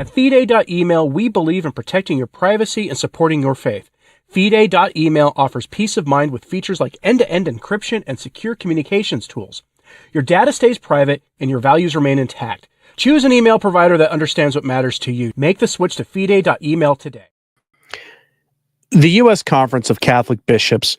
At Fide.email, we believe in protecting your privacy and supporting your faith. Fide.email offers peace of mind with features like end-to-end encryption and secure communications tools. Your data stays private and your values remain intact. Choose an email provider that understands what matters to you. Make the switch to Fide.email today. The U.S. Conference of Catholic Bishops,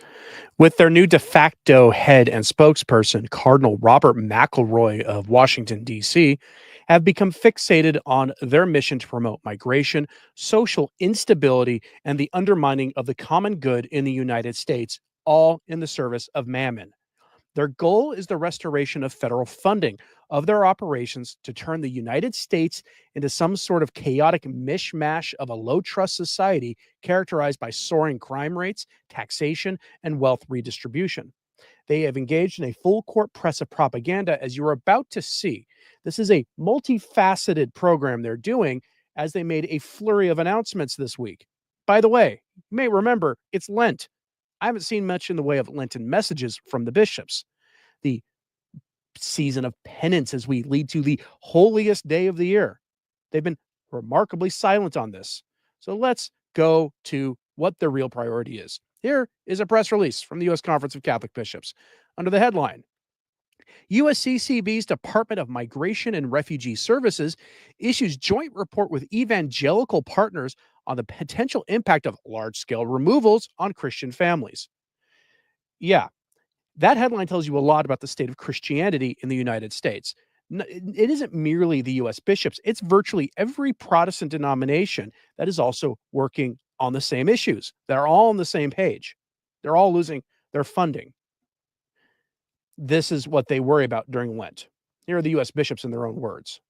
with their new de facto head and spokesperson, Cardinal Robert McElroy of Washington, D.C., have become fixated on their mission to promote migration, social instability, and the undermining of the common good in the United States, all in the service of mammon. Their goal is the restoration of federal funding of their operations to turn the United States into some sort of chaotic mishmash of a low-trust society characterized by soaring crime rates, taxation, and wealth redistribution. They have engaged in a full-court press of propaganda, as you're about to see. This is a multifaceted program they're doing, as they made a flurry of announcements this week. By the way, you may remember, it's Lent. I haven't seen much in the way of Lenten messages from the bishops. The season of penance as we lead to the holiest day of the year. They've been remarkably silent on this. So let's go to what their real priority is. Here is a press release from the U.S. Conference of Catholic Bishops under the headline, USCCB's Department of Migration and Refugee Services issues joint report with evangelical partners on the potential impact of large-scale removals on Christian families. Yeah, that headline tells you a lot about the state of Christianity in the United States. It isn't merely the U.S. bishops. It's virtually every Protestant denomination that is also working on the same issues. They're all on the same page. They're all losing their funding. This is what they worry about during Lent. Here are the U.S. bishops in their own words.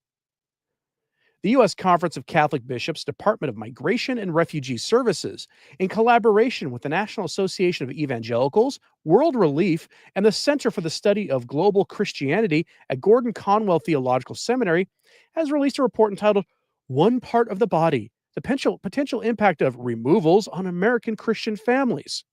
The U.S. Conference of Catholic Bishops, Department of Migration and Refugee Services, in collaboration with the National Association of Evangelicals, World Relief, and the Center for the Study of Global Christianity at Gordon Conwell Theological Seminary, has released a report entitled One Part of the Body, the Potential Impact of Removals on American Christian Families.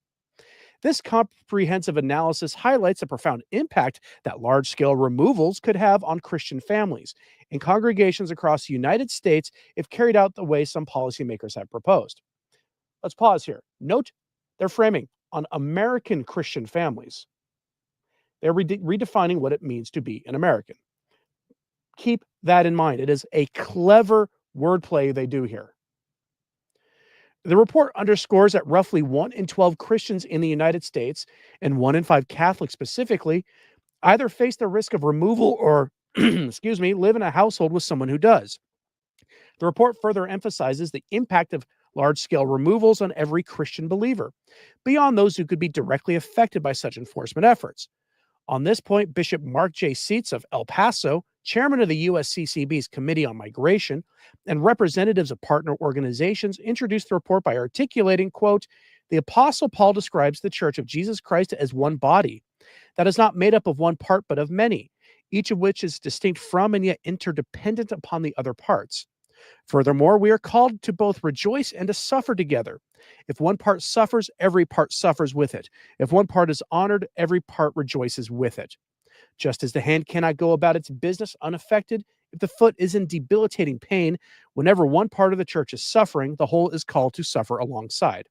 This comprehensive analysis highlights the profound impact that large-scale removals could have on Christian families and congregations across the United States if carried out the way some policymakers have proposed. Let's pause here. Note their framing on American Christian families. They're redefining what it means to be an American. Keep that in mind. It is a clever wordplay they do here. The report underscores that roughly 1 in 12 Christians in the United States, and 1 in 5 Catholics specifically, either face the risk of removal or, live in a household with someone who does. The report further emphasizes the impact of large-scale removals on every Christian believer, beyond those who could be directly affected by such enforcement efforts. On this point, Bishop Mark J. Seitz of El Paso, chairman of the USCCB's Committee on Migration, and representatives of partner organizations introduced the report by articulating, quote, the Apostle Paul describes the Church of Jesus Christ as one body that is not made up of one part but of many, each of which is distinct from and yet interdependent upon the other parts. Furthermore, we are called to both rejoice and to suffer together. If one part suffers, every part suffers with it. If one part is honored, every part rejoices with it. Just as the hand cannot go about its business unaffected, if the foot is in debilitating pain, whenever one part of the church is suffering, the whole is called to suffer alongside.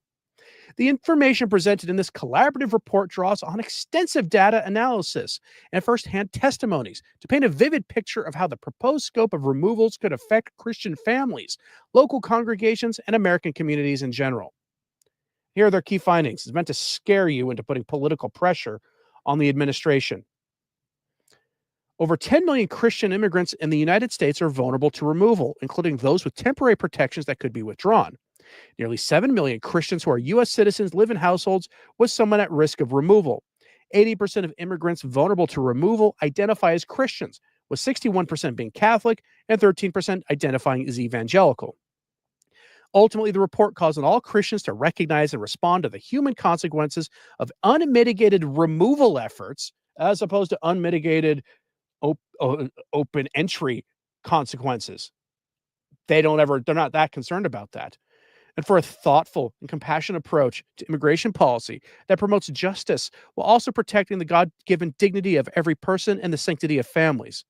The information presented in this collaborative report draws on extensive data analysis and first-hand testimonies to paint a vivid picture of how the proposed scope of removals could affect Christian families, local congregations, and American communities in general. Here are their key findings. It's meant to scare you into putting political pressure on the administration. Over 10 million Christian immigrants in the United States are vulnerable to removal, including those with temporary protections that could be withdrawn. Nearly 7 million Christians who are U.S. citizens live in households with someone at risk of removal. 80% of immigrants vulnerable to removal identify as Christians, with 61% being Catholic and 13% identifying as evangelical. Ultimately, the report calls on all Christians to recognize and respond to the human consequences of unmitigated removal efforts, as opposed to unmitigated open entry consequences. They're not that concerned about that. And for a thoughtful and compassionate approach to immigration policy that promotes justice while also protecting the God-given dignity of every person and the sanctity of families.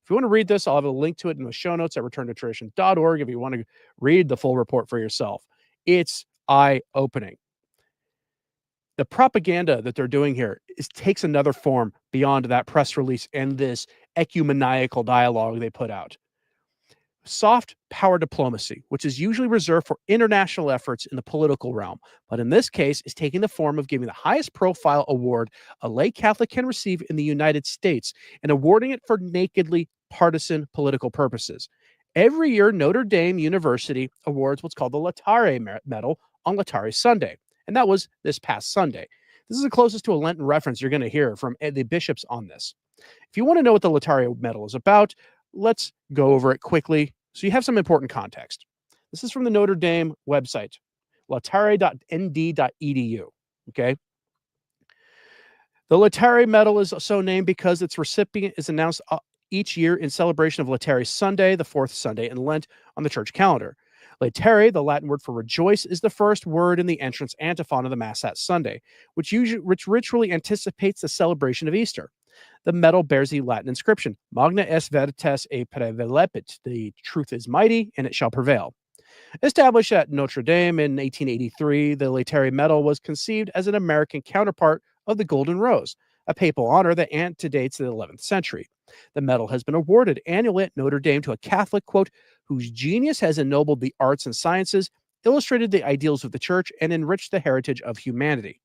If you want to read this, I'll have a link to it in the show notes at returntotradition.org if you want to read the full report for yourself. It's eye-opening. The propaganda that they're doing here takes another form beyond that press release and this ecumenical dialogue they put out. Soft power diplomacy, which is usually reserved for international efforts in the political realm, but in this case is taking the form of giving the highest profile award a lay Catholic can receive in the United States and awarding it for nakedly partisan political purposes. Every year, Notre Dame University awards what's called the Laetare Medal on Laetare Sunday, and that was this past Sunday. This is the closest to a Lenten reference you're going to hear from the bishops on this. If you want to know what the Laetare Medal is about, let's go over it quickly so you have some important context. This is from the Notre Dame website, laetare.nd.edu. Okay. The Laetare Medal is so named because its recipient is announced each year in celebration of Laetare Sunday, the fourth Sunday in Lent on the church calendar. Laetare, the Latin word for rejoice, is the first word in the entrance antiphon of the Mass that Sunday, which ritually anticipates the celebration of Easter. The medal bears the Latin inscription, Magna est veritas et prevalepit, the truth is mighty and it shall prevail. Established at Notre Dame in 1883, the Laetare Medal was conceived as an American counterpart of the Golden Rose, a papal honor that antedates the 11th century. The medal has been awarded annually at Notre Dame to a Catholic, quote, whose genius has ennobled the arts and sciences, illustrated the ideals of the church, and enriched the heritage of humanity.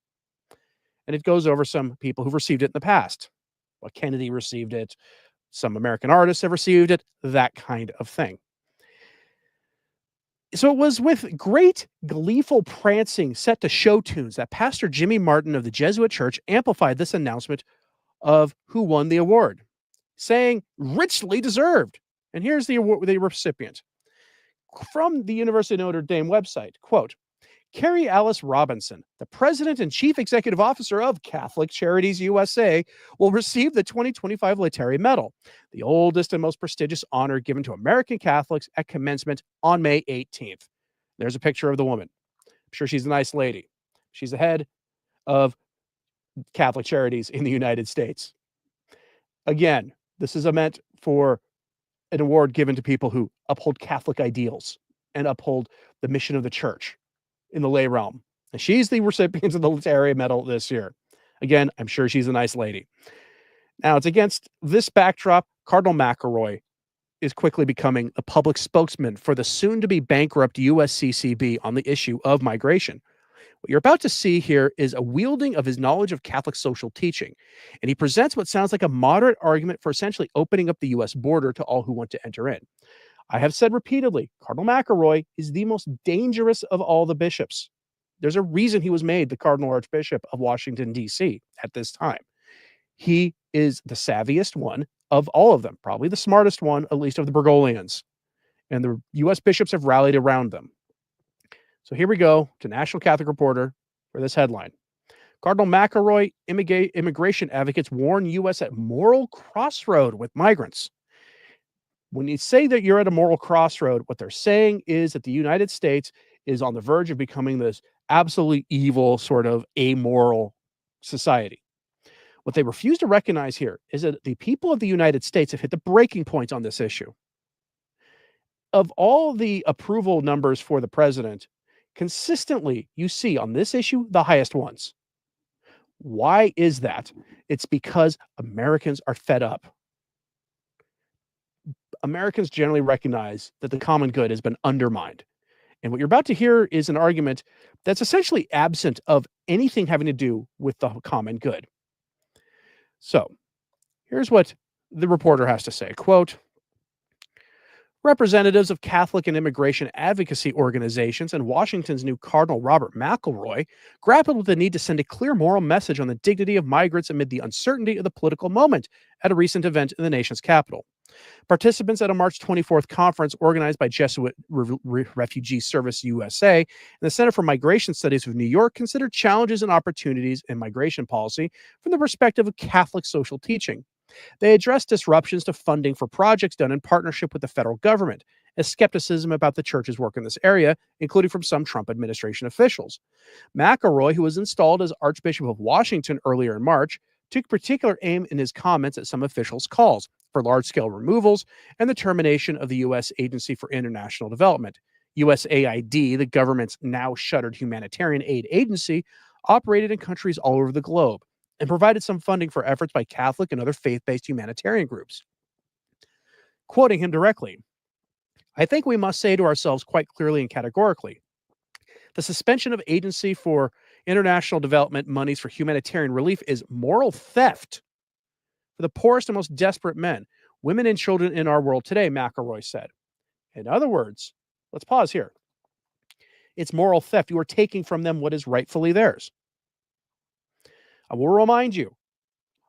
And it goes over some people who've received it in the past. Well, Kennedy received it. Some American artists have received it, that kind of thing. So it was with great gleeful prancing set to show tunes that Pastor Jimmy Martin of the Jesuit Church amplified this announcement of who won the award, saying, richly deserved. And here's the award, the recipient. From the University of Notre Dame website, quote, Carrie Alice Robinson, the president and chief executive officer of Catholic Charities USA, will receive the 2025 Laetare Medal, the oldest and most prestigious honor given to American Catholics at commencement on May 18th. There's a picture of the woman. I'm sure she's a nice lady. She's the head of Catholic Charities in the United States. Again, this is meant for an award given to people who uphold Catholic ideals and uphold the mission of the church in the lay realm. And she's the recipient of the Laetare Medal this year. Again, I'm sure she's a nice lady. Now, it's against this backdrop, Cardinal McElroy is quickly becoming a public spokesman for the soon-to-be bankrupt USCCB on the issue of migration. What you're about to see here is a wielding of his knowledge of Catholic social teaching, and he presents what sounds like a moderate argument for essentially opening up the U.S. border to all who want to enter in. I have said repeatedly, Cardinal McElroy is the most dangerous of all the bishops. There's a reason he was made the Cardinal Archbishop of Washington, D.C. at this time. He is the savviest one of all of them, probably the smartest one, at least of the Bergoglians. And the U.S. bishops have rallied around them. So here we go to National Catholic Reporter for this headline. Cardinal McElroy, immigration advocates warn U.S. at moral crossroad with migrants. When you say that you're at a moral crossroad, what they're saying is that the United States is on the verge of becoming this absolutely evil, sort of amoral society. What they refuse to recognize here is that the people of the United States have hit the breaking point on this issue. Of all the approval numbers for the president, consistently you see on this issue the highest ones. Why is that? It's because Americans are fed up. Americans generally recognize that the common good has been undermined. And what you're about to hear is an argument that's essentially absent of anything having to do with the common good. So here's what the reporter has to say. Quote, representatives of Catholic and immigration advocacy organizations and Washington's new Cardinal Robert McElroy grappled with the need to send a clear moral message on the dignity of migrants amid the uncertainty of the political moment at a recent event in the nation's capital. Participants at a March 24th conference organized by Jesuit Refugee Service USA and the Center for Migration Studies of New York considered challenges and opportunities in migration policy from the perspective of Catholic social teaching. They addressed disruptions to funding for projects done in partnership with the federal government, and skepticism about the church's work in this area, including from some Trump administration officials. McElroy, who was installed as Archbishop of Washington earlier in March, took particular aim in his comments at some officials' calls, for large-scale removals and the termination of the U.S. Agency for International Development. USAID, the government's now shuttered humanitarian aid agency, operated in countries all over the globe and provided some funding for efforts by Catholic and other faith-based humanitarian groups. Quoting him directly, "I think we must say to ourselves quite clearly and categorically, the suspension of agency for international development monies for humanitarian relief is moral theft for the poorest and most desperate men, women, and children in our world today," McElroy said. In other words, let's pause here. It's moral theft. You are taking from them what is rightfully theirs. I will remind you,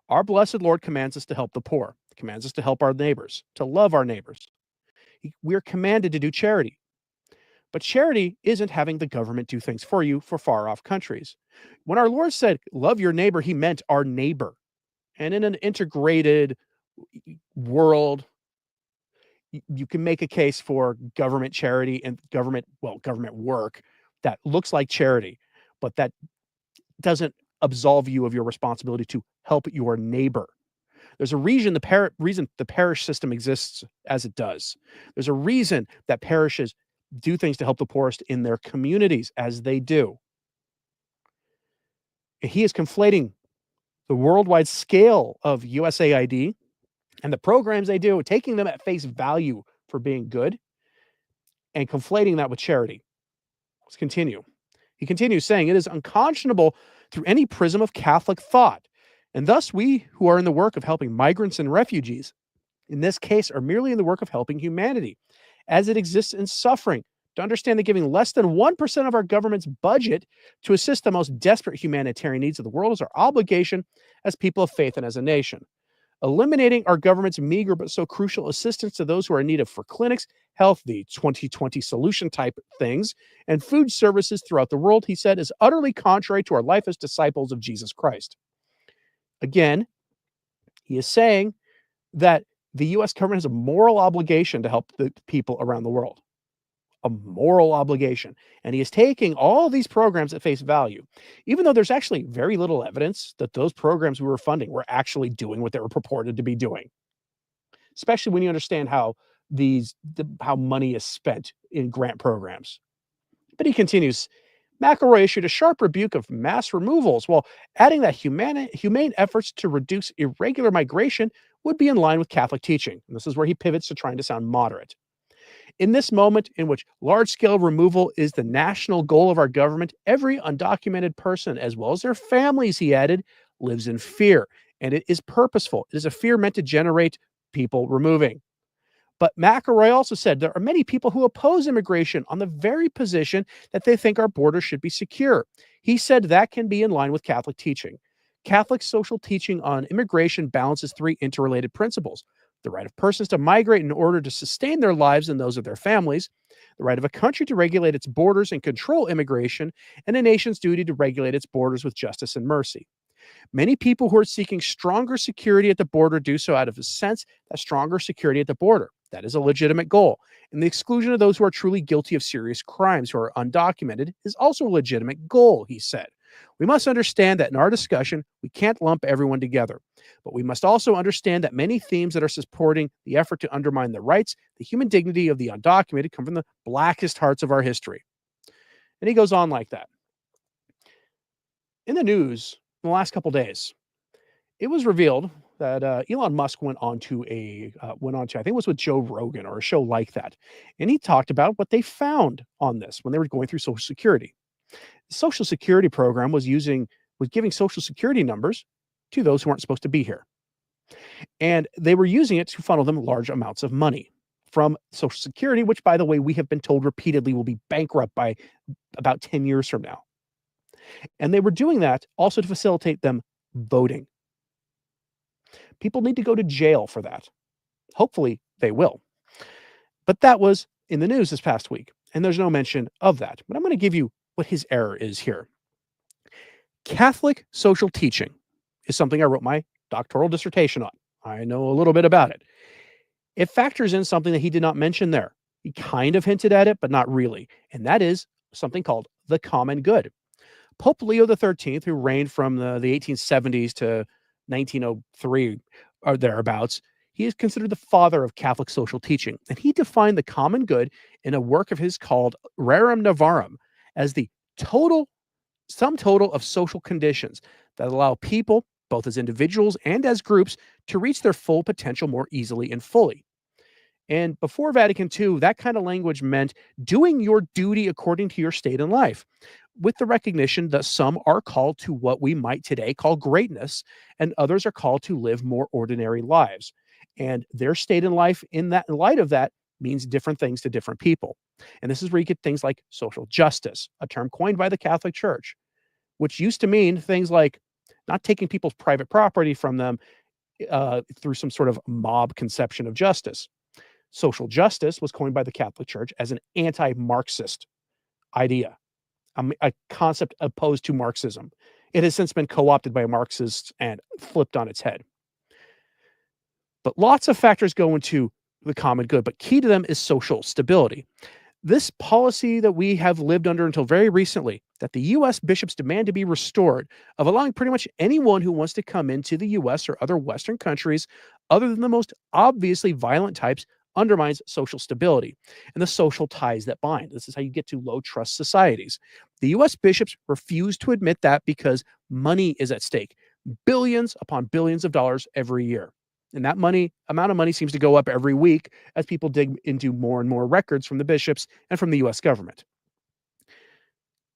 our blessed Lord commands us to help the poor, commands us to help our neighbors, to love our neighbors. We are commanded to do charity. But charity isn't having the government do things for you for far-off countries. When our Lord said, love your neighbor, he meant our neighbor. And in an integrated world, you can make a case for government charity and government work that looks like charity, but that doesn't absolve you of your responsibility to help your neighbor. There's a reason the parish system exists as it does. There's a reason that parishes do things to help the poorest in their communities as they do. He is conflating the worldwide scale of USAID and the programs they do, taking them at face value for being good, and conflating that with charity. Let's continue. He continues saying, it is unconscionable through any prism of Catholic thought, and thus we who are in the work of helping migrants and refugees, in this case, are merely in the work of helping humanity, as it exists in suffering, to understand that giving less than 1% of our government's budget to assist the most desperate humanitarian needs of the world is our obligation as people of faith and as a nation. Eliminating our government's meager but so crucial assistance to those who are in need of for clinics, health, the 2020 solution type things, and food services throughout the world, he said, is utterly contrary to our life as disciples of Jesus Christ. Again, he is saying that the U.S. government has a moral obligation to help the people around the world. A moral obligation. And he is taking all these programs at face value, even though there's actually very little evidence that those programs we were funding were actually doing what they were purported to be doing. Especially when you understand how money is spent in grant programs. But he continues, McElroy issued a sharp rebuke of mass removals while adding that humane efforts to reduce irregular migration would be in line with Catholic teaching. And this is where he pivots to trying to sound moderate. In this moment in which large-scale removal is the national goal of our government, every undocumented person, as well as their families, he added, lives in fear, and it is purposeful. It is a fear meant to generate people removing. But McElroy also said there are many people who oppose immigration on the very position that they think our borders should be secure. He said that can be in line with Catholic teaching. Catholic social teaching on immigration balances three interrelated principles: the right of persons to migrate in order to sustain their lives and those of their families, the right of a country to regulate its borders and control immigration, and a nation's duty to regulate its borders with justice and mercy. Many people who are seeking stronger security at the border do so out of a sense that stronger security at the border, that is a legitimate goal, and the exclusion of those who are truly guilty of serious crimes who are undocumented is also a legitimate goal, he said. We must understand that in our discussion, we can't lump everyone together, but we must also understand that many themes that are supporting the effort to undermine the rights, the human dignity of the undocumented come from the blackest hearts of our history. And he goes on like that. In the news, in the last couple days, it was revealed that Elon Musk went on to I think it was with Joe Rogan or a show like that, and he talked about what they found on this when they were going through Social Security. The Social Security program was giving Social Security numbers to those who weren't supposed to be here, and they were using it to funnel them large amounts of money from Social Security, which, by the way, we have been told repeatedly will be bankrupt by about 10 years from now. And they were doing that also to facilitate them voting. People need to go to jail for that. Hopefully they will. But that was in the news this past week, and there's no mention of that. But I'm going to give you what his error is here. Catholic social teaching is something I wrote my doctoral dissertation on. I know a little bit about it. It factors in something that he did not mention there. He kind of hinted at it, but not really. And that is something called the common good. Pope Leo XIII, who reigned from the 1870s to 1903 or thereabouts, He is considered the father of Catholic social teaching, and he defined the common good in a work of his called Rerum Novarum as the sum total of social conditions that allow people, both as individuals and as groups, to reach their full potential more easily and fully. And before Vatican II, that kind of language meant doing your duty according to your state in life, with the recognition that some are called to what we might today call greatness, and others are called to live more ordinary lives. And their state in life, in light of that, means different things to different people. And this is where you get things like social justice, a term coined by the Catholic Church, which used to mean things like not taking people's private property from them through some sort of mob conception of justice. Social justice was coined by the Catholic Church as an anti-Marxist idea, a concept opposed to Marxism. It has since been co-opted by Marxists and flipped on its head. But lots of factors go into the common good, but key to them is social stability. This policy that we have lived under until very recently, that the U.S. bishops demand to be restored, of allowing pretty much anyone who wants to come into the U.S. or other Western countries, other than the most obviously violent types, undermines social stability and the social ties that bind. This is how you get to low trust societies. The U.S. bishops refuse to admit that because money is at stake, billions upon billions of dollars every year. And that amount of money seems to go up every week as people dig into more and more records from the bishops and from the U.S. government.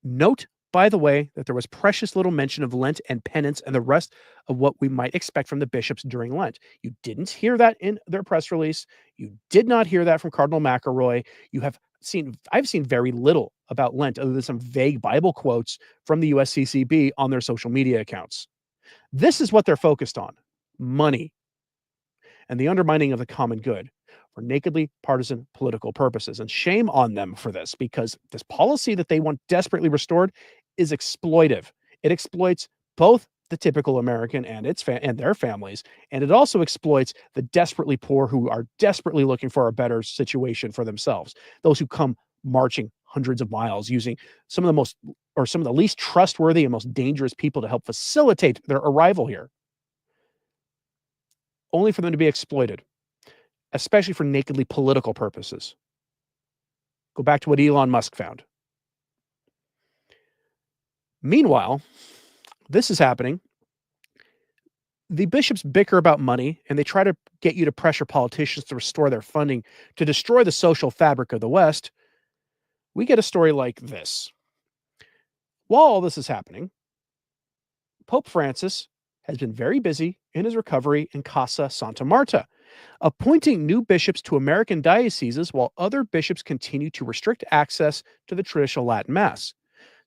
Note, by the way, that there was precious little mention of Lent and penance and the rest of what we might expect from the bishops during Lent. You didn't hear that in their press release. You did not hear that from Cardinal McElroy. I've seen very little about Lent other than some vague Bible quotes from the USCCB on their social media accounts. This is what they're focused on: money and the undermining of the common good for nakedly partisan political purposes. And shame on them for this, because this policy that they want desperately restored is exploitive. It exploits both the typical American and and their families, and it also exploits the desperately poor who are desperately looking for a better situation for themselves. Those who come marching hundreds of miles using some of the least trustworthy and most dangerous people to help facilitate their arrival here, only for them to be exploited, especially for nakedly political purposes. Go back to what Elon Musk found. Meanwhile, this is happening. The bishops bicker about money, and they try to get you to pressure politicians to restore their funding to destroy the social fabric of the West. We get a story like this. While all this is happening, Pope Francis has been very busy in his recovery in Casa Santa Marta, appointing new bishops to American dioceses while other bishops continue to restrict access to the traditional Latin Mass.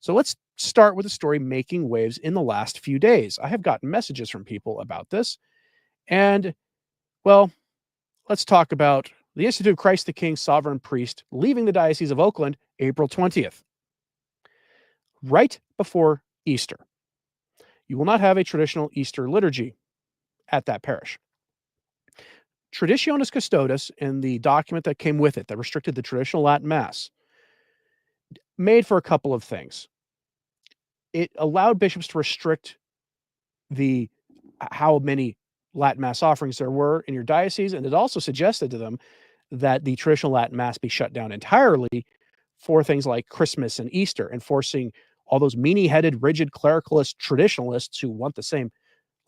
So let's start with a story making waves in the last few days. I have gotten messages from people about this. And, well, let's talk about the Institute of Christ the King Sovereign Priest leaving the Diocese of Oakland April 20th, right before Easter. You will not have a traditional Easter liturgy at that parish. Traditionis Custodes, and the document that came with it that restricted the traditional Latin Mass, made for a couple of things. It allowed bishops to restrict how many Latin Mass offerings there were in your diocese, and it also suggested to them that the traditional Latin Mass be shut down entirely for things like Christmas and Easter, and forcing all those meanie-headed, rigid clericalist traditionalists who want the same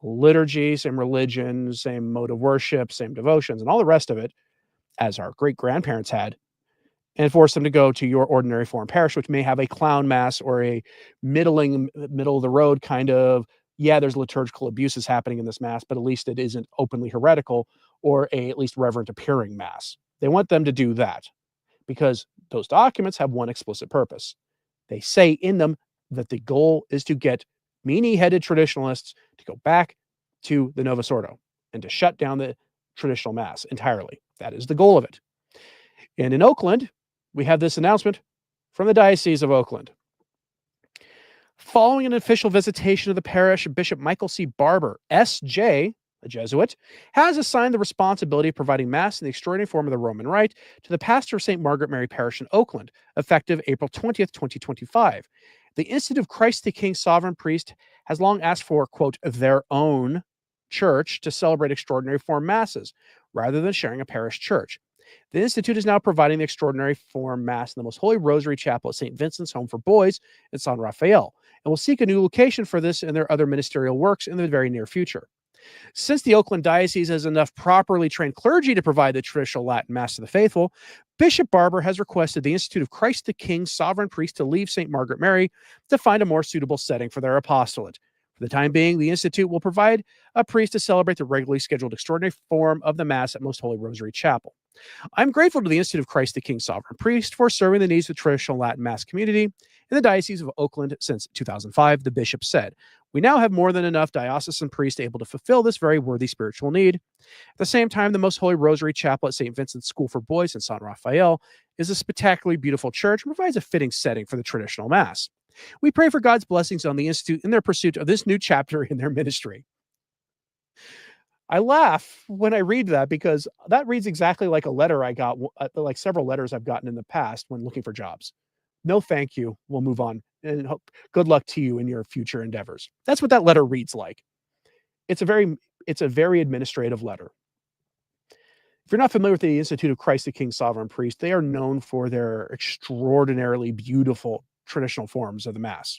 liturgy, same religion, same mode of worship, same devotions, and all the rest of it as our great-grandparents had, and force them to go to your ordinary foreign parish, which may have a clown mass or a middle of the road kind of, there's liturgical abuses happening in this mass, but at least it isn't openly heretical, or a at least reverent appearing mass. They want them to do that because those documents have one explicit purpose. They say in them that the goal is to get meanie-headed traditionalists to go back to the Novus Ordo and to shut down the traditional Mass entirely. That is the goal of it. And in Oakland, we have this announcement from the Diocese of Oakland. Following an official visitation of the parish, Bishop Michael C. Barber, S.J., a Jesuit, has assigned the responsibility of providing Mass in the extraordinary form of the Roman Rite to the pastor of St. Margaret Mary Parish in Oakland, effective April 20th, 2025. The Institute of Christ the King Sovereign Priest has long asked for, quote, their own church to celebrate extraordinary form masses, rather than sharing a parish church. The Institute is now providing the extraordinary form mass in the Most Holy Rosary Chapel at St. Vincent's Home for Boys in San Rafael, and will seek a new location for this and their other ministerial works in the very near future. Since the Oakland Diocese has enough properly trained clergy to provide the traditional Latin Mass to the faithful, Bishop Barber has requested the Institute of Christ the King Sovereign Priest to leave St. Margaret Mary to find a more suitable setting for their apostolate. For the time being, the Institute will provide a priest to celebrate the regularly scheduled extraordinary form of the Mass at Most Holy Rosary Chapel. I'm grateful to the Institute of Christ the King Sovereign Priest for serving the needs of the traditional Latin Mass community in the Diocese of Oakland since 2005, the bishop said. We now have more than enough diocesan priests able to fulfill this very worthy spiritual need. At the same time, the Most Holy Rosary Chapel at St. Vincent's School for Boys in San Rafael is a spectacularly beautiful church and provides a fitting setting for the traditional Mass. We pray for God's blessings on the Institute in their pursuit of this new chapter in their ministry. I laugh when I read that because that reads exactly like a letter I got, like several letters I've gotten in the past when looking for jobs. No, thank you. We'll move on. And good luck to you in your future endeavors. That's what that letter reads like. It's a very administrative letter. If you're not familiar with the Institute of Christ the King Sovereign Priest, they are known for their extraordinarily beautiful traditional forms of the Mass.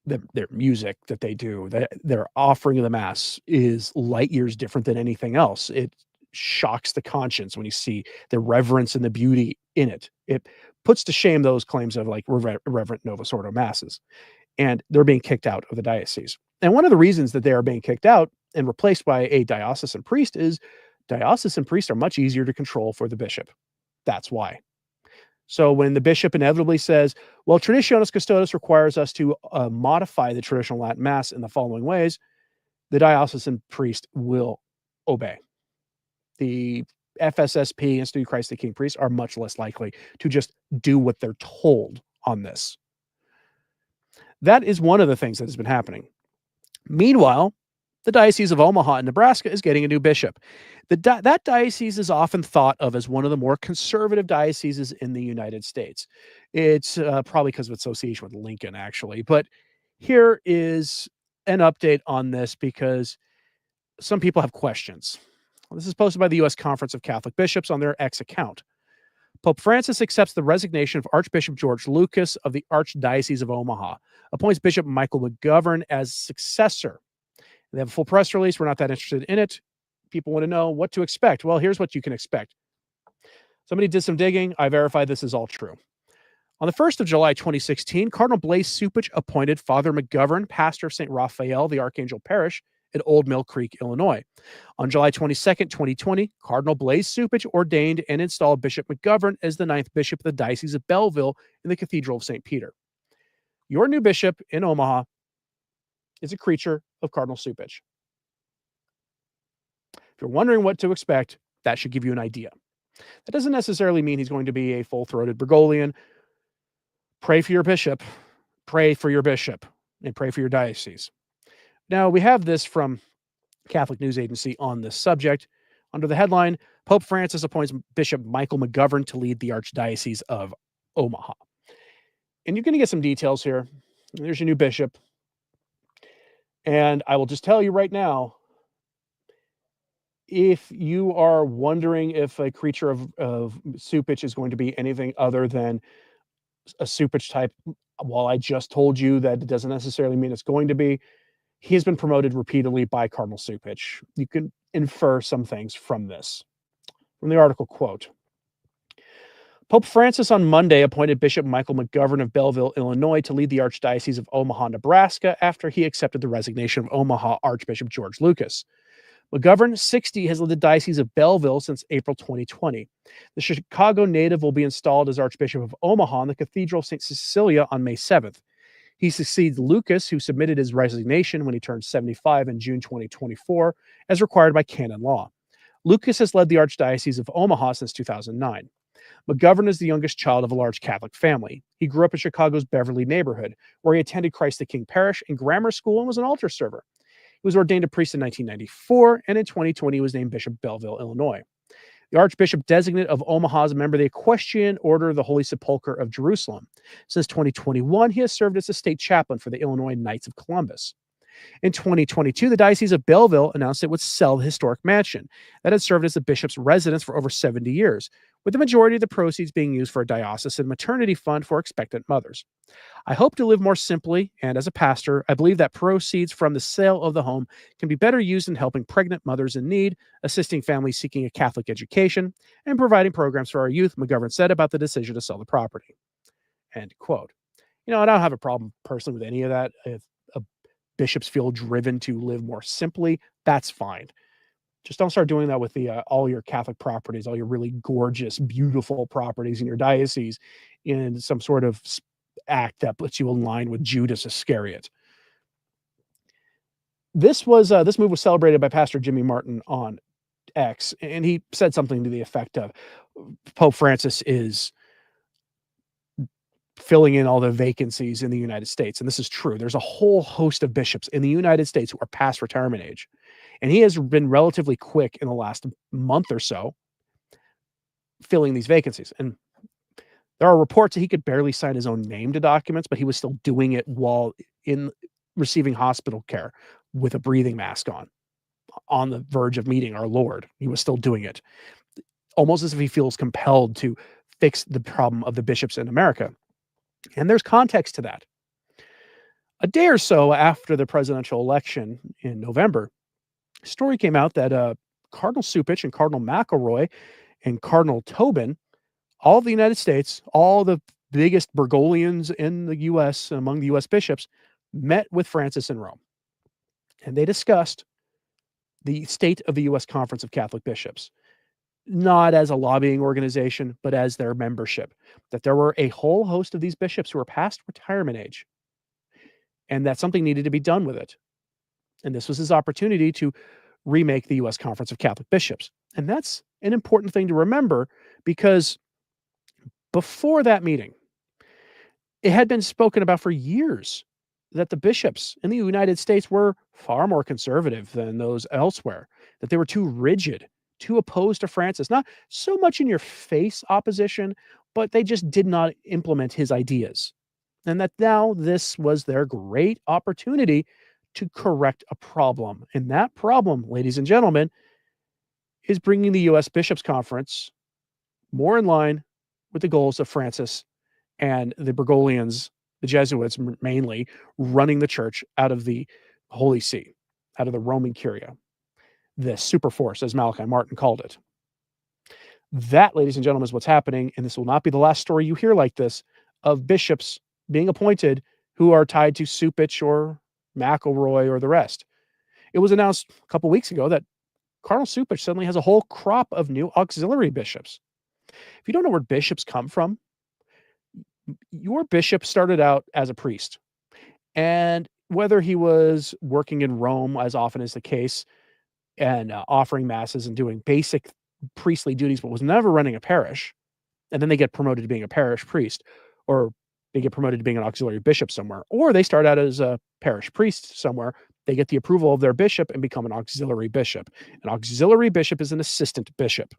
Their music that they do, their offering of the Mass is light years different than anything else. It shocks the conscience when you see the reverence and the beauty in it. It puts to shame those claims of like irreverent Novus Ordo masses, and they're being kicked out of the diocese. And one of the reasons that they are being kicked out and replaced by a diocesan priest is diocesan priests are much easier to control for the bishop. That's why. So when the bishop inevitably says, well, Traditionis Custodes requires us to modify the traditional Latin Mass in the following ways, the diocesan priest will obey. The FSSP, Institute of Christ the King priests, are much less likely to just do what they're told on this. That is one of the things that has been happening. Meanwhile, the Diocese of Omaha in Nebraska is getting a new bishop. That diocese is often thought of as one of the more conservative dioceses in the United States. It's probably because of its association with Lincoln, actually. But here is an update on this because some people have questions. This is posted by the U.S. Conference of Catholic Bishops on their X account. Pope Francis accepts the resignation of Archbishop George Lucas of the Archdiocese of Omaha, appoints Bishop Michael McGovern as successor. They have a full press release. We're not that interested in it. People want to know what to expect. Well, here's what you can expect. Somebody did some digging. I verified this is all true. On the 1st of July, 2016, Cardinal Blaise Cupich appointed Father McGovern, pastor of St. Raphael, the Archangel Parish, at Old Mill Creek, Illinois. On July 22nd, 2020, Cardinal Blaise Cupich ordained and installed Bishop McGovern as the 9th bishop of the Diocese of Belleville in the Cathedral of St. Peter. Your new bishop in Omaha is a creature of Cardinal Cupich. If you're wondering what to expect, that should give you an idea. That doesn't necessarily mean he's going to be a full-throated Bergoglian. Pray for your bishop, and pray for your diocese. Now, we have this from Catholic News Agency on this subject. Under the headline, Pope Francis appoints Bishop Michael McGovern to lead the Archdiocese of Omaha. And you're going to get some details here. There's your new bishop. And I will just tell you right now, if you are wondering if a creature of Cupich is going to be anything other than a Cupich type, while I just told you that it doesn't necessarily mean it's going to be, he has been promoted repeatedly by Cardinal Cupich. You can infer some things from this. From the article, quote, Pope Francis on Monday appointed Bishop Michael McGovern of Belleville, Illinois, to lead the Archdiocese of Omaha, Nebraska, after he accepted the resignation of Omaha Archbishop George Lucas. McGovern, 60, has led the Diocese of Belleville since April 2020. The Chicago native will be installed as Archbishop of Omaha in the Cathedral of St. Cecilia on May 7th. He succeeds Lucas, who submitted his resignation when he turned 75 in June 2024, as required by canon law. Lucas has led the Archdiocese of Omaha since 2009. McGovern is the youngest child of a large Catholic family. He grew up in Chicago's Beverly neighborhood, where he attended Christ the King Parish and grammar school and was an altar server. He was ordained a priest in 1994, and in 2020 he was named Bishop of Belleville, Illinois. The Archbishop designate of Omaha is a member of the Equestrian Order of the Holy Sepulchre of Jerusalem. Since 2021, he has served as a state chaplain for the Illinois Knights of Columbus. In 2022, the Diocese of Belleville announced it would sell the historic mansion that had served as the bishop's residence for over 70 years, with the majority of the proceeds being used for a diocesan maternity fund for expectant mothers. I hope to live more simply, and as a pastor, I believe that proceeds from the sale of the home can be better used in helping pregnant mothers in need, assisting families seeking a Catholic education, and providing programs for our youth, McGovern said about the decision to sell the property. End quote. I don't have a problem personally with any of that. If bishops feel driven to live more simply, that's fine. Just don't start doing that with all your Catholic properties, all your really gorgeous, beautiful properties in your diocese in some sort of act that puts you in line with Judas Iscariot. This move was celebrated by Pastor Jimmy Martin on X, and he said something to the effect of Pope Francis is filling in all the vacancies in the United States. And this is true. There's a whole host of bishops in the United States who are past retirement age. And he has been relatively quick in the last month or so filling these vacancies. And there are reports that he could barely sign his own name to documents, but he was still doing it while in receiving hospital care with a breathing mask on the verge of meeting our Lord. He was still doing it, almost as if he feels compelled to fix the problem of the bishops in America. And there's context to that. A day or so after the presidential election in November, a story came out that Cardinal Cupich and Cardinal McElroy and Cardinal Tobin, all of the United States, all the biggest Bergoglians in the U.S., among the U.S. bishops, met with Francis in Rome. And they discussed the state of the U.S. Conference of Catholic Bishops, not as a lobbying organization, but as their membership, that there were a whole host of these bishops who were past retirement age and that something needed to be done with it. And this was his opportunity to remake the U.S. Conference of Catholic Bishops. And that's an important thing to remember because before that meeting, it had been spoken about for years that the bishops in the United States were far more conservative than those elsewhere, that they were too rigid, too opposed to Francis, not so much in your face opposition, but they just did not implement his ideas. And that now this was their great opportunity to correct a problem. And that problem, ladies and gentlemen, is bringing the U.S. Bishops' Conference more in line with the goals of Francis and the Bergoglians, the Jesuits mainly, running the church out of the Holy See, out of the Roman Curia, the super force, as Malachi Martin called it. That, ladies and gentlemen, is what's happening, and this will not be the last story you hear like this of bishops being appointed who are tied to Cupich or McElroy or the rest. It was announced a couple weeks ago that Cardinal Cupich suddenly has a whole crop of new auxiliary bishops. If you don't know where bishops come from, your bishop started out as a priest. And whether he was working in Rome, as often is the case, and offering masses and doing basic priestly duties, but was never running a parish, and then they get promoted to being a parish priest, or they get promoted to being an auxiliary bishop somewhere, or they start out as a parish priest somewhere, they get the approval of their bishop and become an auxiliary bishop. An auxiliary bishop is an assistant bishop.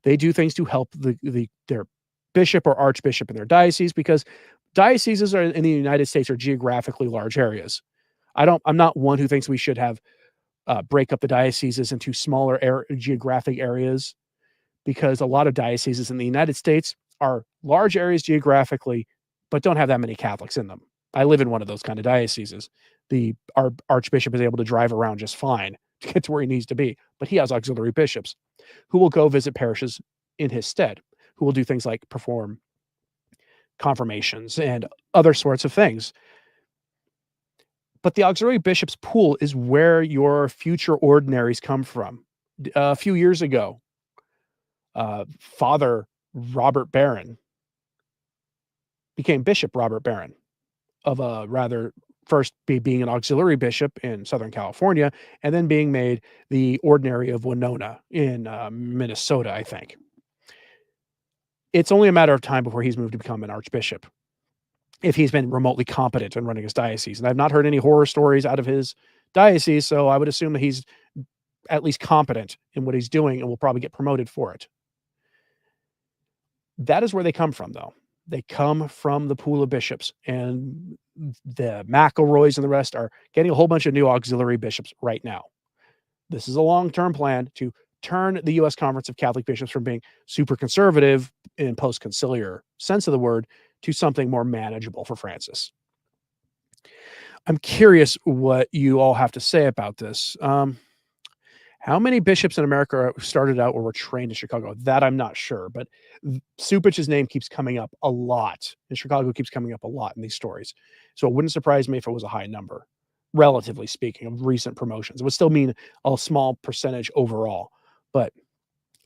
They do things to help their bishop or archbishop in their diocese, because dioceses in the United States are geographically large areas. I'm not one who thinks we should have break up the dioceses into smaller geographic areas, because a lot of dioceses in the United States are large areas geographically, but don't have that many Catholics in them. I live in one of those kind of dioceses. Our archbishop is able to drive around just fine to get to where he needs to be, but he has auxiliary bishops who will go visit parishes in his stead, who will do things like perform confirmations and other sorts of things. But the auxiliary bishops pool is where your future ordinaries come from. A few years ago, Father Robert Barron became Bishop Robert Barron of a rather first being an auxiliary bishop in Southern California, and then being made the ordinary of Winona in Minnesota, I think. It's only a matter of time before he's moved to become an archbishop, if he's been remotely competent in running his diocese. And I've not heard any horror stories out of his diocese, so I would assume that he's at least competent in what he's doing and will probably get promoted for it. That is where they come from, though. They come from the pool of bishops, and the McElroys and the rest are getting a whole bunch of new auxiliary bishops right now. This is a long-term plan to turn the U.S. Conference of Catholic Bishops from being super conservative in post-conciliar sense of the word to something more manageable for Francis. I'm curious what you all have to say about this. How many bishops in America started out or were trained in Chicago? That I'm not sure, but Supich's name keeps coming up a lot, and Chicago keeps coming up a lot in these stories. So it wouldn't surprise me if it was a high number, relatively speaking, of recent promotions. It would still mean a small percentage overall, but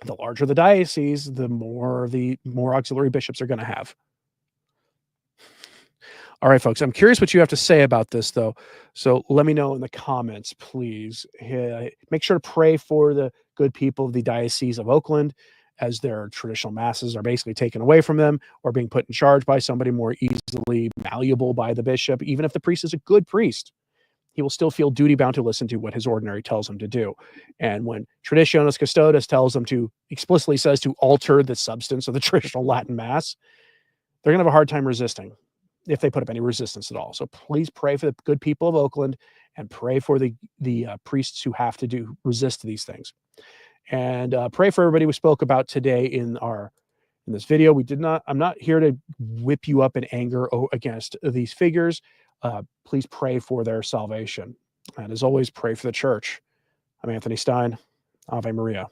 the larger the diocese, the more auxiliary bishops are going to have. All right, folks, I'm curious what you have to say about this, though. So let me know in the comments, please. Make sure to pray for the good people of the Diocese of Oakland, as their traditional masses are basically taken away from them or being put in charge by somebody more easily malleable by the bishop. Even if the priest is a good priest, he will still feel duty-bound to listen to what his ordinary tells him to do. And when Traditionis Custodes tells them to, explicitly says to alter the substance of the traditional Latin Mass, they're going to have a hard time resisting, if they put up any resistance at all. So please pray for the good people of Oakland, and pray for the priests who have to resist these things. And pray for everybody we spoke about today in this video. I'm not here to whip you up in anger against these figures. Please pray for their salvation. And as always, pray for the church. I'm Anthony Stine. Ave Maria.